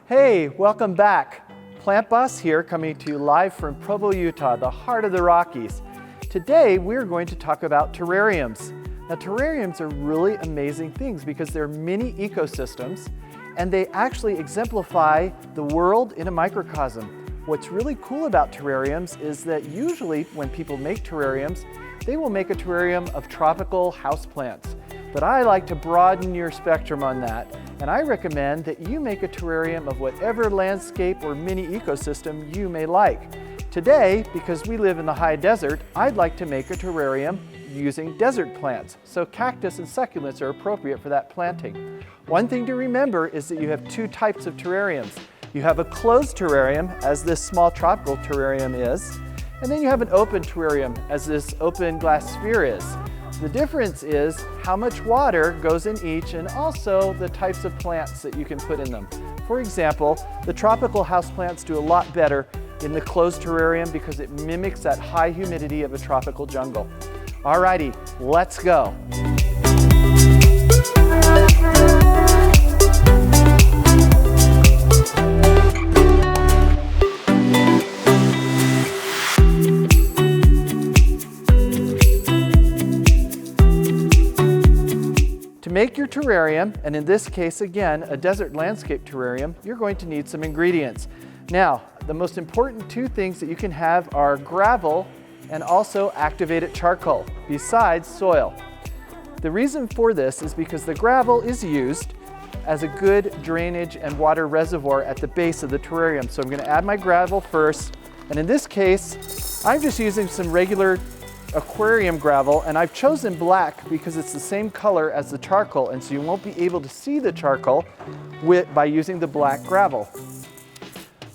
Hey, welcome back. Plantboss here, coming to you live from Provo, Utah, the heart of the Rockies. Today, we're going to talk about terrariums. Now, terrariums are really amazing things because they're mini ecosystems and they actually exemplify the world in a microcosm. What's really cool about terrariums is that usually when people make terrariums, they will make a terrarium of tropical houseplants. But I like to broaden your spectrum on that, and I recommend that you make a terrarium of whatever landscape or mini ecosystem you may like. Today, because we live in the high desert, I'd like to make a terrarium using desert plants. So cactus and succulents are appropriate for that planting. One thing to remember is that you have two types of terrariums. You have a closed terrarium, as this small tropical terrarium is, and then you have an open terrarium, as this open glass sphere is. The difference is how much water goes in each and also the types of plants that you can put in them. For example, the tropical houseplants do a lot better in the closed terrarium because it mimics that high humidity of a tropical jungle. Alrighty, let's go. To make your terrarium, and in this case again, a desert landscape terrarium, you're going to need some ingredients. Now, the most important two things that you can have are gravel and also activated charcoal, besides soil. The reason for this is because the gravel is used as a good drainage and water reservoir at the base of the terrarium. So I'm going to add my gravel first, and in this case, I'm just using some regular aquarium gravel, and I've chosen black because it's the same color as the charcoal, and so you won't be able to see the charcoal by using the black gravel.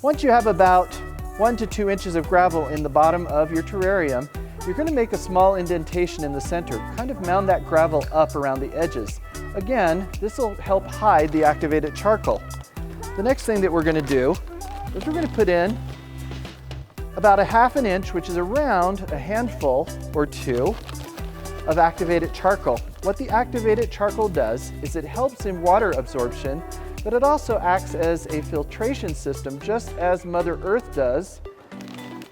Once you have about 1 to 2 inches of gravel in the bottom of your terrarium, you're going to make a small indentation in the center, kind of mound that gravel up around the edges. Again, this will help hide the activated charcoal. The next thing that we're going to do is we're going to put in about 1/2 inch, which is around a handful or two of activated charcoal. What the activated charcoal does is it helps in water absorption, but it also acts as a filtration system, just as Mother Earth does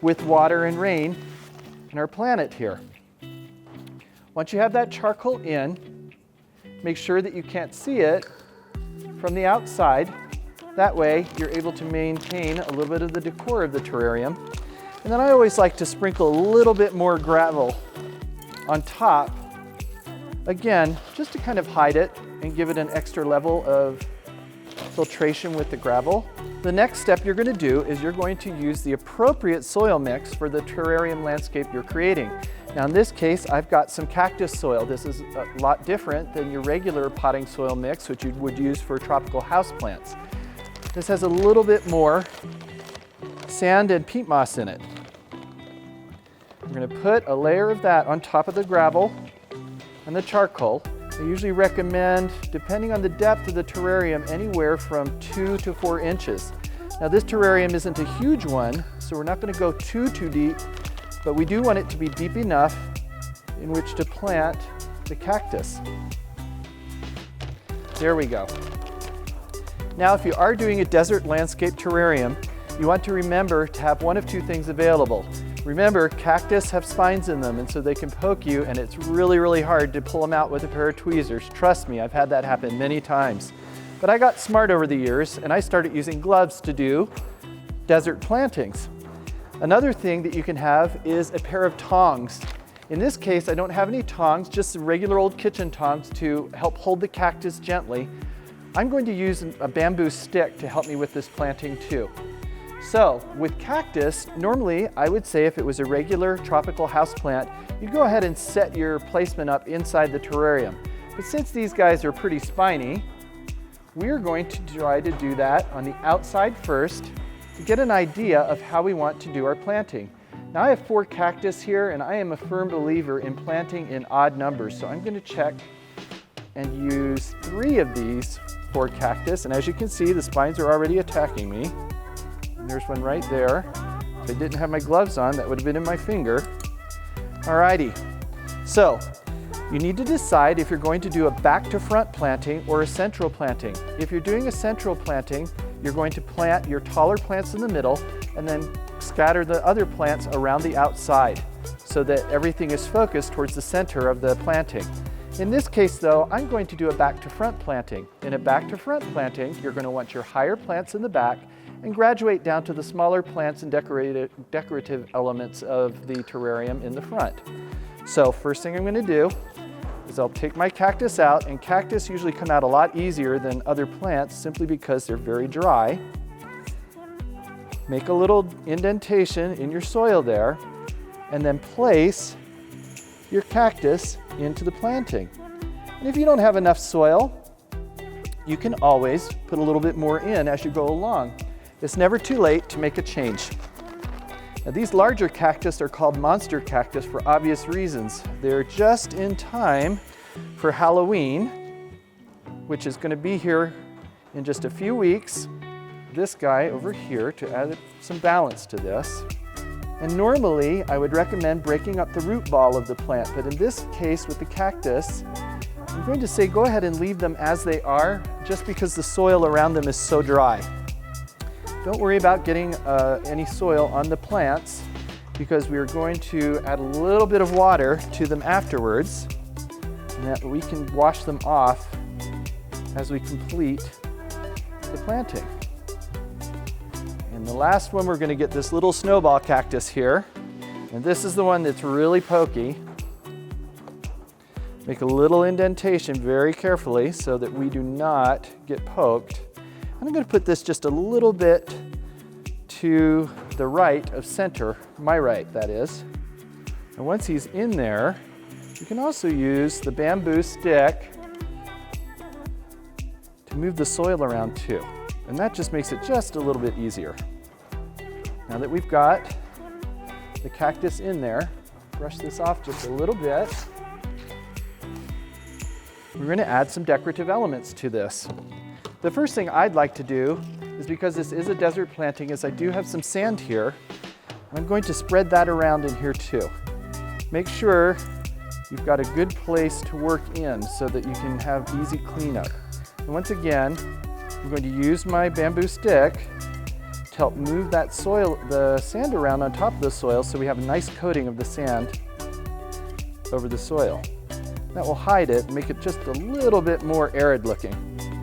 with water and rain in our planet here. Once you have that charcoal in, make sure that you can't see it from the outside. That way, you're able to maintain a little bit of the decor of the terrarium. And then I always like to sprinkle a little bit more gravel on top, again, just to kind of hide it and give it an extra level of filtration with the gravel. The next step you're going to do is you're going to use the appropriate soil mix for the terrarium landscape you're creating. Now in this case, I've got some cactus soil. This is a lot different than your regular potting soil mix, which you would use for tropical houseplants. This has a little bit more sand and peat moss in it. I'm going to put a layer of that on top of the gravel and the charcoal. I usually recommend, depending on the depth of the terrarium, anywhere from 2 to 4 inches. Now this terrarium isn't a huge one, so we're not going to go too deep, but we do want it to be deep enough in which to plant the cactus. There we go. Now if you are doing a desert landscape terrarium, you want to remember to have one of two things available. Remember, cactus have spines in them, and so they can poke you, and it's really hard to pull them out with a pair of tweezers. Trust me, I've had that happen many times. But I got smart over the years, and I started using gloves to do desert plantings. Another thing that you can have is a pair of tongs. In this case, I don't have any tongs, just some regular old kitchen tongs to help hold the cactus gently. I'm going to use a bamboo stick to help me with this planting too. So with cactus, normally I would say if it was a regular tropical houseplant, you'd go ahead and set your placement up inside the terrarium. But since these guys are pretty spiny, we're going to try to do that on the outside first to get an idea of how we want to do our planting. Now I have 4 cactus here, and I am a firm believer in planting in odd numbers. So I'm going to check and use 3 of these 4 cactus. And as you can see, the spines are already attacking me. And there's one right there. If I didn't have my gloves on, that would have been in my finger. Alrighty, so You need to decide if you're going to do a back-to-front planting or a central planting. If you're doing a central planting, you're going to plant your taller plants in the middle and then scatter the other plants around the outside so that everything is focused towards the center of the planting. In this case though, I'm going to do a back-to-front planting. In a back-to-front planting, you're going to want your higher plants in the back and graduate down to the smaller plants and decorative elements of the terrarium in the front. So first thing I'm going to do is I'll take my cactus out, and cactus usually come out a lot easier than other plants simply because they're very dry. Make a little indentation in your soil there, and then place your cactus into the planting. And if you don't have enough soil, you can always put a little bit more in as you go along. It's never too late to make a change. Now, these larger cactus are called monster cactus for obvious reasons. They're just in time for Halloween, which is going to be here in just a few weeks. This guy over here to add some balance to this. And normally I would recommend breaking up the root ball of the plant, but in this case with the cactus, I'm going to say go ahead and leave them as they are, just because the soil around them is so dry. Don't worry about getting any soil on the plants, because we are going to add a little bit of water to them afterwards, and that we can wash them off as we complete the planting. And the last one, we're going to get this little snowball cactus here, and this is the one that's really pokey. Make a little indentation very carefully so that we do not get poked. I'm going to put this just a little bit to the right of center, my right that is. And once he's in there, you can also use the bamboo stick to move the soil around too. And that just makes it just a little bit easier. Now that we've got the cactus in there, brush this off just a little bit. We're going to add some decorative elements to this. The first thing I'd like to do is, because this is a desert planting, is I do have some sand here. I'm going to spread that around in here too. Make sure you've got a good place to work in so that you can have easy cleanup. And once again, I'm going to use my bamboo stick to help move that soil, the sand around on top of the soil, so we have a nice coating of the sand over the soil. That will hide it and make it just a little bit more arid looking.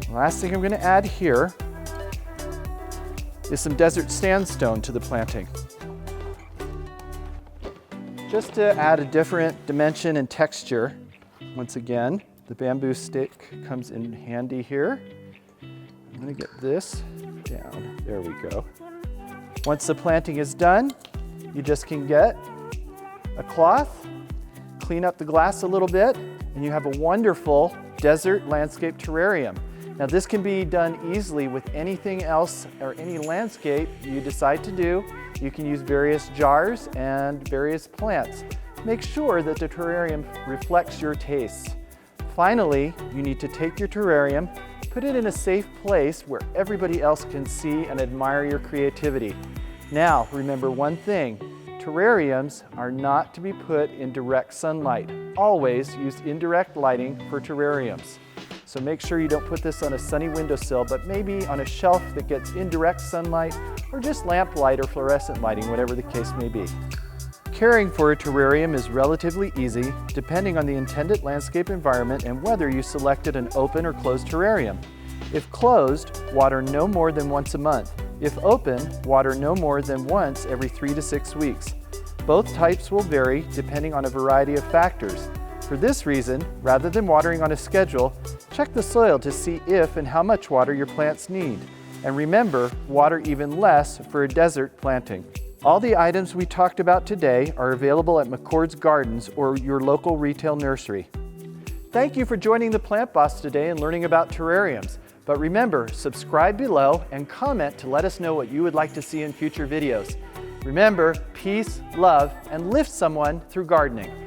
Last thing I'm going to add here is some desert sandstone to the planting. Just to add a different dimension and texture. Once again, the bamboo stick comes in handy here. I'm going to get this down. There we go. Once the planting is done, you just can get a cloth, clean up the glass a little bit, and you have a wonderful desert landscape terrarium. Now this can be done easily with anything else or any landscape you decide to do. You can use various jars and various plants. Make sure that the terrarium reflects your tastes. Finally, you need to take your terrarium, put it in a safe place where everybody else can see and admire your creativity. Now, remember one thing, terrariums are not to be put in direct sunlight. Always use indirect lighting for terrariums. So make sure you don't put this on a sunny windowsill, but maybe on a shelf that gets indirect sunlight, or just lamp light or fluorescent lighting, whatever the case may be. Caring for a terrarium is relatively easy, depending on the intended landscape environment and whether you selected an open or closed terrarium. If closed, water no more than once a month. If open, water no more than once every 3 to 6 weeks. Both types will vary depending on a variety of factors. For this reason, rather than watering on a schedule, check the soil to see if and how much water your plants need. And remember, water even less for a desert planting. All the items we talked about today are available at McCord's Gardens or your local retail nursery. Thank you for joining the Plantboss today and learning about terrariums. But remember, subscribe below and comment to let us know what you would like to see in future videos. Remember, peace, love, and lift someone through gardening.